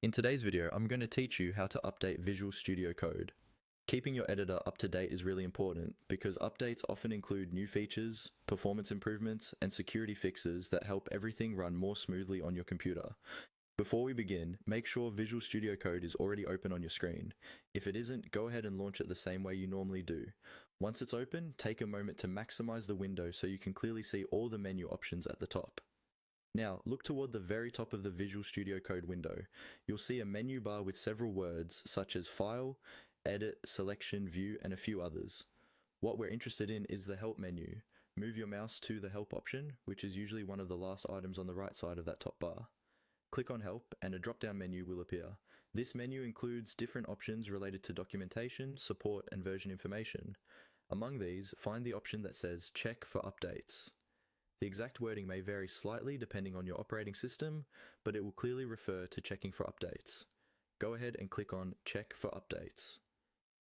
In today's video, I'm going to teach you how to update Visual Studio Code. Keeping your editor up to date is really important because updates often include new features, performance improvements, and security fixes that help everything run more smoothly on your computer. Before we begin, make sure Visual Studio Code is already open on your screen. If it isn't, go ahead and launch it the same way you normally do. Once it's open, take a moment to maximize the window so you can clearly see all the menu options at the top. Now, look toward the very top of the Visual Studio Code window. You'll see a menu bar with several words such as File, Edit, Selection, View, and a few others. What we're interested in is the Help menu. Move your mouse to the Help option, which is usually one of the last items on the right side of that top bar. Click on Help and a drop-down menu will appear. This menu includes different options related to documentation, support, and version information. Among these, find the option that says Check for Updates. The exact wording may vary slightly depending on your operating system, but it will clearly refer to checking for updates. Go ahead and click on Check for Updates.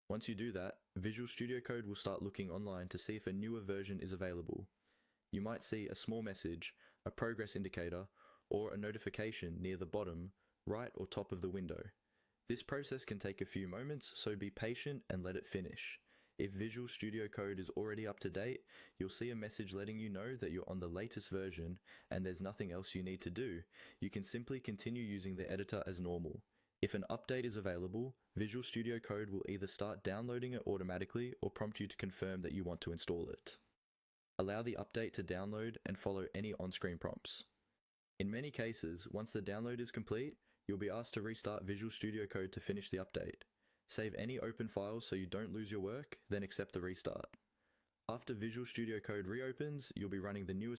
Once you do that, Visual Studio Code will start looking online to see if a newer version is available. You might see a small message, a progress indicator, or a notification near the bottom, right or top of the window. This process can take a few moments, so be patient and let it finish. If Visual Studio Code is already up to date, you'll see a message letting you know that you're on the latest version and there's nothing else you need to do. You can simply continue using the editor as normal. If an update is available, Visual Studio Code will either start downloading it automatically or prompt you to confirm that you want to install it. Allow the update to download and follow any on-screen prompts. In many cases, once the download is complete, you'll be asked to restart Visual Studio Code to finish the update. Save any open files so you don't lose your work, then accept the restart. After Visual Studio Code reopens, you'll be running the newest